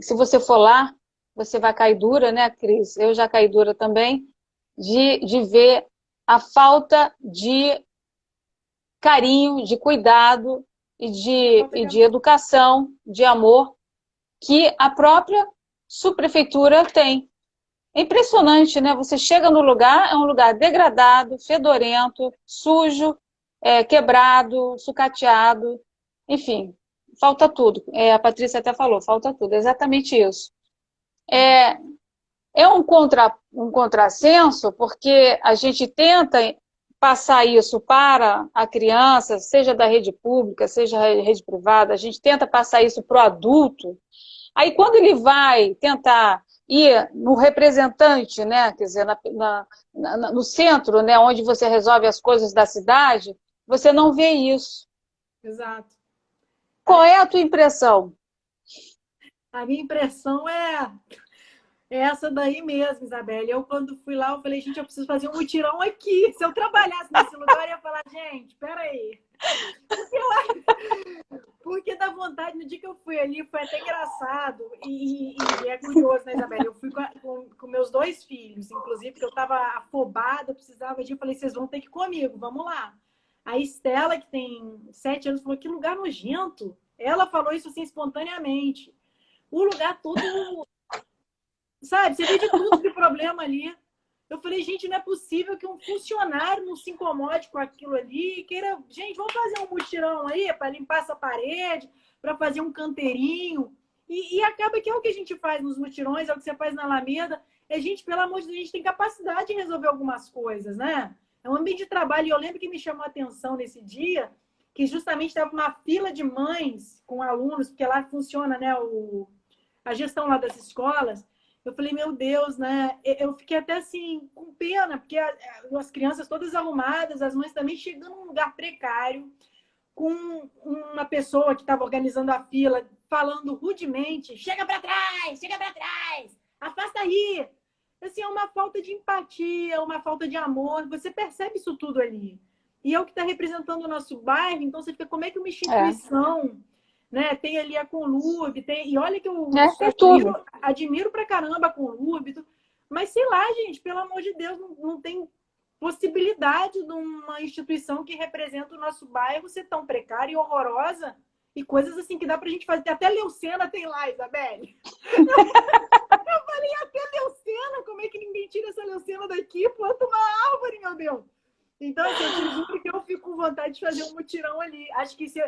se você for lá, você vai cair dura, né, Cris? Eu já caí dura também, de ver a falta de carinho, de cuidado e de educação, de amor que a própria subprefeitura tem. É impressionante, né? Você chega no lugar, é um lugar degradado, fedorento, sujo, quebrado, sucateado, enfim, falta tudo. A Patrícia até falou, falta tudo, é exatamente isso. É, é um contrassenso, porque a gente tenta passar isso para a criança, seja da rede pública, seja da rede privada, a gente tenta passar isso para o adulto. Aí, quando ele vai tentar ir no representante, né, quer dizer, no centro, né, onde você resolve as coisas da cidade, você não vê isso. Exato. Qual é a tua impressão? A minha impressão é essa daí mesmo, Isabelle. Eu, quando fui lá, eu falei, gente, eu preciso fazer um mutirão aqui. Se eu trabalhasse nesse lugar, eu ia falar, gente, peraí. Porque dá vontade, no dia que eu fui ali, foi até engraçado. E é curioso, né, Isabela? Eu fui com meus 2 filhos, inclusive, porque eu estava afobada, eu precisava de ir. Eu falei, vocês vão ter que ir comigo, vamos lá. A Estela, que tem 7 anos, falou, que lugar nojento. Ela falou isso assim espontaneamente. O lugar todo, sabe? Você vê de tudo de problema ali. Eu falei, gente, não é possível que um funcionário não se incomode com aquilo ali, queira, gente, vamos fazer um mutirão aí para limpar essa parede, para fazer um canteirinho. E acaba que é o que a gente faz nos mutirões, é o que você faz na Alameda. É, gente, pelo amor de Deus, a gente tem capacidade de resolver algumas coisas, né? É um ambiente de trabalho. E eu lembro que me chamou a atenção nesse dia, que justamente estava uma fila de mães com alunos, porque lá funciona, né, a gestão lá das escolas. Eu falei, meu Deus, né? Eu fiquei até assim, com pena, porque as crianças todas arrumadas, as mães também chegando num lugar precário, com uma pessoa que estava organizando a fila, falando rudemente, chega para trás, afasta aí. Assim, é uma falta de empatia, uma falta de amor, você percebe isso tudo ali. E é o que está representando o nosso bairro, então você fica, como é que uma instituição... Né? Tem ali a Conlurb, e olha que eu admiro pra caramba a Conlurb, mas sei lá, gente, pelo amor de Deus, não tem possibilidade de uma instituição que representa o nosso bairro ser tão precária e horrorosa, e coisas assim que dá pra gente fazer. Até Leucena tem lá, Isabelle. Eu falei, até Leucena, como é que ninguém tira essa Leucena daqui? Planta uma árvore, meu Deus. Então, assim, eu te juro que eu fico com vontade de fazer um mutirão ali. Acho que se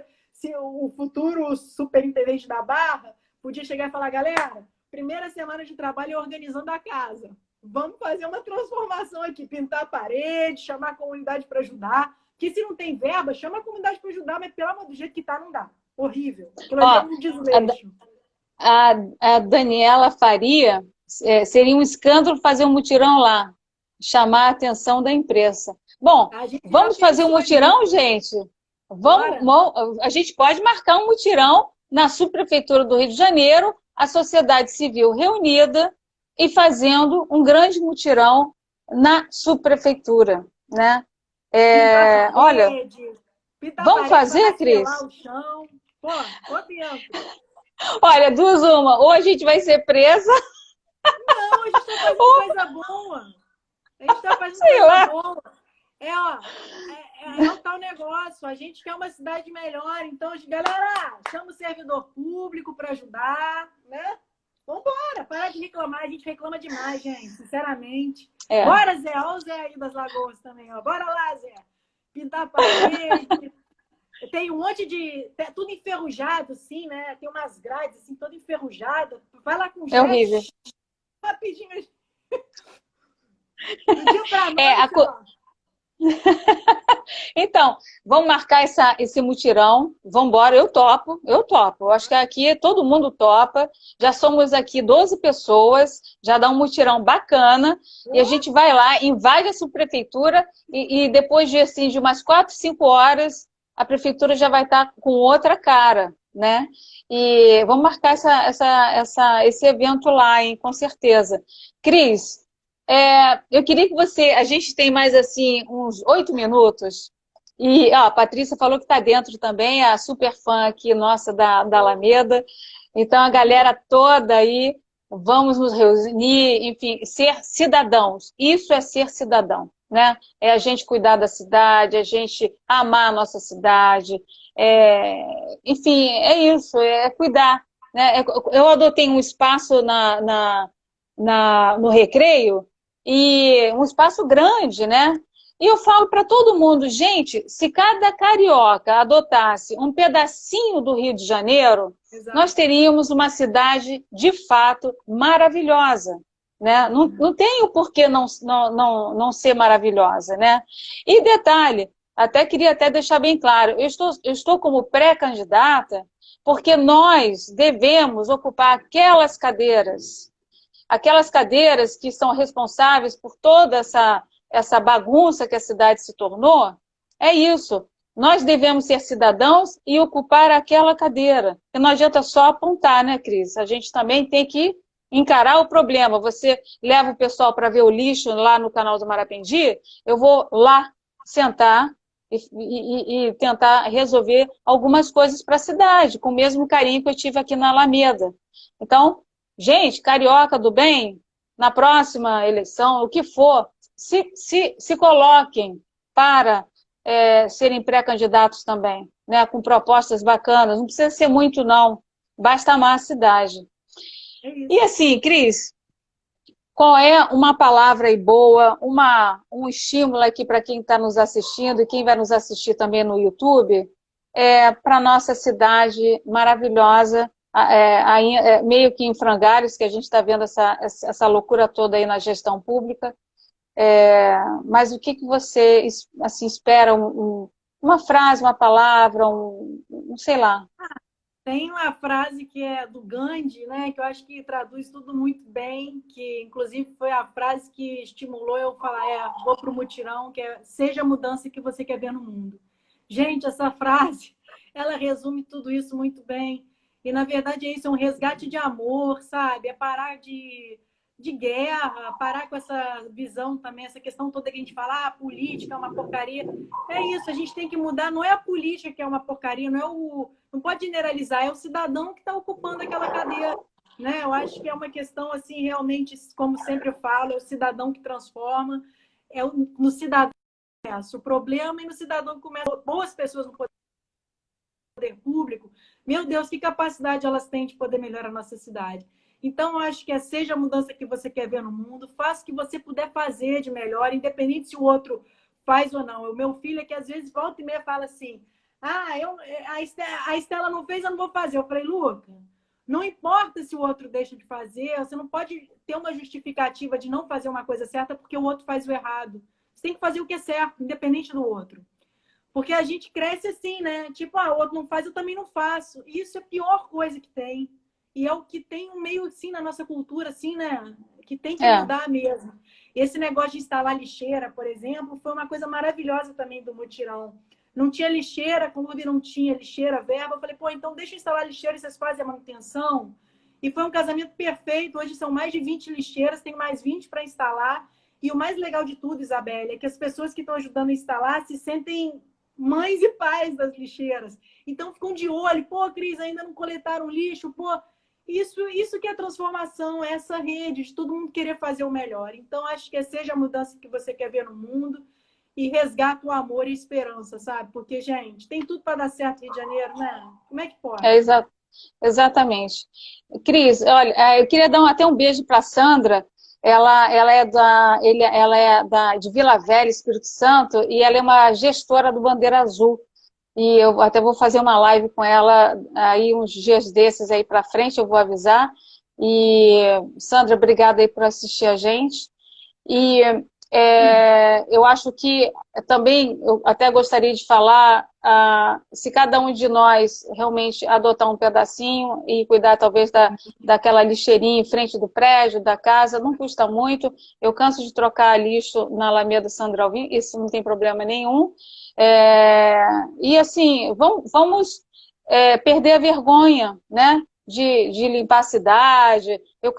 o futuro superintendente da Barra podia chegar e falar, galera, primeira semana de trabalho é organizando a casa. Vamos fazer uma transformação aqui, pintar a parede, chamar a comunidade para ajudar. Porque se não tem verba, chama a comunidade para ajudar, mas pelo amor do jeito que tá, não dá. Horrível. Aquilo ali é um desleixo. A Daniela Faria, seria um escândalo fazer um mutirão lá, chamar a atenção da imprensa. Bom, vamos fazer um mutirão, gente? A gente pode marcar um mutirão na subprefeitura do Rio de Janeiro, a sociedade civil reunida e fazendo um grande mutirão na subprefeitura, né? Olha, vamos fazer, Cris? Olha, duas uma, ou a gente vai ser presa... Não, a gente está fazendo coisa boa. A gente está fazendo coisa boa. É o tal negócio. A gente quer uma cidade melhor. Então, galera, chama o servidor público para ajudar, né? Vambora, para de reclamar. A gente reclama demais, gente, sinceramente. Bora, Zé. Olha o Zé aí das Lagoas também, ó. Bora lá, Zé. Pintar a parede. Tem um monte de... Tudo enferrujado, assim, né? Tem umas grades, assim, toda enferrujada. Vai lá com o É horrível. Rapidinho. Do dia pra noite, Então, vamos marcar esse mutirão, vamos embora, eu topo. Eu acho que aqui todo mundo topa, já somos aqui 12 pessoas, já dá um mutirão bacana, e a gente vai lá, invade a subprefeitura, e depois assim, de umas 4, 5 horas, a prefeitura já vai estar com outra cara, né? E vamos marcar esse evento lá, hein, com certeza. Cris, eu queria que a gente tem mais assim uns 8 minutos, e a Patrícia falou que está dentro também, a super fã aqui nossa da Alameda, então a galera toda aí, vamos nos reunir, enfim, ser cidadãos, isso é ser cidadão, né? É a gente cuidar da cidade, a gente amar a nossa cidade, enfim, é isso, é cuidar, né? Eu adotei um espaço no Recreio, e um espaço grande, né? E eu falo para todo mundo, gente, se cada carioca adotasse um pedacinho do Rio de Janeiro, nós teríamos uma cidade, de fato, maravilhosa, né? Não tem o porquê não ser maravilhosa, né? E detalhe, queria deixar bem claro, eu estou como pré-candidata porque nós devemos ocupar aquelas cadeiras que são responsáveis por toda essa bagunça que a cidade se tornou, é isso. Nós devemos ser cidadãos e ocupar aquela cadeira. E não adianta só apontar, né, Cris? A gente também tem que encarar o problema. Você leva o pessoal para ver o lixo lá no canal do Marapendi, eu vou lá sentar e tentar resolver algumas coisas para a cidade, com o mesmo carinho que eu tive aqui na Alameda. Então, gente, carioca do bem, na próxima eleição, o que for, se coloquem para serem pré-candidatos também, né, com propostas bacanas. Não precisa ser muito, não. Basta amar a cidade. E assim, Cris, qual é uma palavra aí boa, um estímulo aqui para quem está nos assistindo e quem vai nos assistir também no YouTube, para a nossa cidade maravilhosa, meio que em frangalhos, que a gente está vendo essa loucura toda aí na gestão pública. Mas o que você assim, espera? Uma frase, uma palavra, sei lá. Tem uma frase que é do Gandhi, né, que eu acho que traduz tudo muito bem, que inclusive foi a frase que estimulou eu falar, vou para o mutirão, que é seja a mudança que você quer ver no mundo. Gente, essa frase, ela resume tudo isso muito bem. E, na verdade, é isso, é um resgate de amor, sabe? É parar de guerra, parar com essa visão também, essa questão toda que a gente fala, a política é uma porcaria. É isso, a gente tem que mudar, não é a política que é uma porcaria, não pode generalizar, é o cidadão que está ocupando aquela cadeira, né? Eu acho que é uma questão, assim, realmente, como sempre eu falo, é o cidadão que transforma, no cidadão que começa o problema e no cidadão que começa boas pessoas no poder público. Meu Deus, que capacidade elas têm de poder melhorar a nossa cidade. Então, eu acho que seja a mudança que você quer ver no mundo, faça o que você puder fazer de melhor, independente se o outro faz ou não. O meu filho é que às vezes volta e meia fala assim, a Estela não fez, eu não vou fazer. Eu falei, Luca, não importa se o outro deixa de fazer, você não pode ter uma justificativa de não fazer uma coisa certa porque o outro faz o errado. Você tem que fazer o que é certo, independente do outro. Porque a gente cresce assim, né? Tipo, o outro não faz, eu também não faço. E isso é a pior coisa que tem. E é o que tem um meio assim na nossa cultura, assim, né? Que tem que mudar mesmo. Esse negócio de instalar lixeira, por exemplo, foi uma coisa maravilhosa também do mutirão. Não tinha lixeira, como o clube não tinha lixeira, verba. Eu falei, então deixa eu instalar lixeira e vocês fazem a manutenção. E foi um casamento perfeito. Hoje são mais de 20 lixeiras, tem mais 20 para instalar. E o mais legal de tudo, Isabelle, é que as pessoas que estão ajudando a instalar se sentem mães e pais das lixeiras. Então ficam de olho, Cris, ainda não coletaram lixo, isso que é transformação, é essa rede de todo mundo querer fazer o melhor. Então acho que seja a mudança que você quer ver no mundo e resgata o amor e a esperança, sabe? Porque, gente, tem tudo para dar certo no Rio de Janeiro, né? Como é que pode? Exatamente. Cris, olha, eu queria dar até um beijo para a Sandra. Ela é de Vila Velha, Espírito Santo, e ela é uma gestora do Bandeira Azul. E eu até vou fazer uma live com ela aí uns dias desses aí para frente, eu vou avisar. E, Sandra, obrigada aí por assistir a gente. E eu acho que também, eu até gostaria de falar, se cada um de nós realmente adotar um pedacinho e cuidar talvez daquela lixeirinha em frente do prédio, da casa, não custa muito. Eu canso de trocar lixo na Alameda Sandra Alvim, isso não tem problema nenhum. E assim, vamos perder a vergonha, né? De limpar a cidade. Eu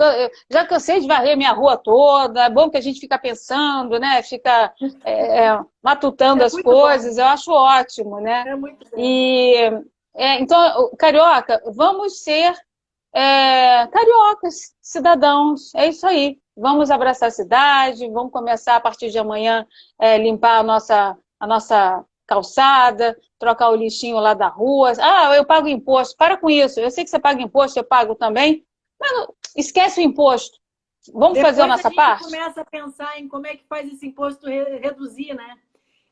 já cansei de varrer minha rua toda. É bom que a gente fica pensando, né? Fica matutando as coisas. Bom. Eu acho ótimo, né? É muito bom. Então, carioca, vamos ser cariocas, cidadãos. É isso aí. Vamos abraçar a cidade. Vamos começar a partir de amanhã limpar a nossa calçada, trocar o lixinho lá da rua. Eu pago imposto. Para com isso. Eu sei que você paga imposto, eu pago também. Mas não, esquece o imposto. Vamos Depois fazer a nossa parte? A gente começa a pensar em como é que faz esse imposto reduzir, né?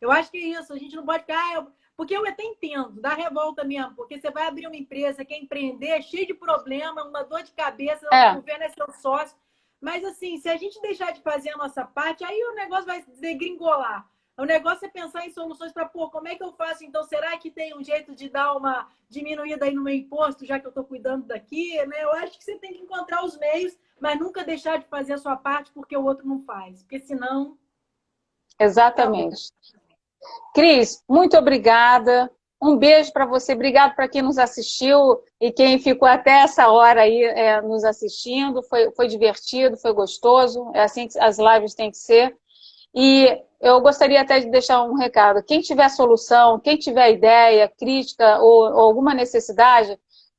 Eu acho que é isso. A gente não pode ficar... Porque eu até entendo, dá revolta mesmo. Porque você vai abrir uma empresa, quer empreender, cheio de problema, uma dor de cabeça, o governo é seu sócio. Mas, assim, se a gente deixar de fazer a nossa parte, aí o negócio vai degringolar. O negócio é pensar em soluções para, como é que eu faço? Então, será que tem um jeito de dar uma diminuída aí no meu imposto, já que eu estou cuidando daqui? Né? Eu acho que você tem que encontrar os meios, mas nunca deixar de fazer a sua parte porque o outro não faz. Porque senão... Exatamente. Cris, muito obrigada. Um beijo para você. Obrigado para quem nos assistiu e quem ficou até essa hora aí nos assistindo. Foi divertido, foi gostoso. É assim que as lives têm que ser. E eu gostaria até de deixar um recado. Quem tiver solução, quem tiver ideia, crítica ou alguma necessidade,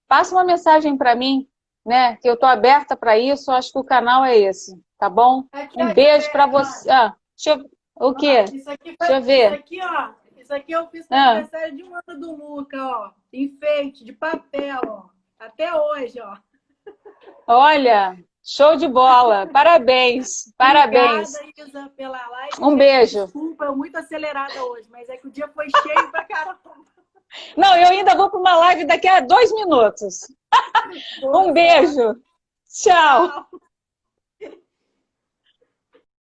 passa uma mensagem para mim, né? Que eu estou aberta para isso. Acho que o canal é esse, tá bom? Aqui, Um ó, beijo para Isabelle, você. Ah, deixa eu... O quê? isso aqui Deixa foi, eu isso ver. aqui, ó. Isso aqui eu fiz no Ah, aniversário de um ano do Luca, ó. Enfeite de papel, ó. Até hoje, ó. olha, show de bola. Parabéns, parabéns. Obrigada, Isa, pela live. Um Gente, beijo. desculpa, eu muito acelerada hoje, mas é que o dia foi cheio pra caramba. Não, eu ainda vou para uma live daqui a 2 minutos. Boa Um sorte. beijo. Tchau. Tchau.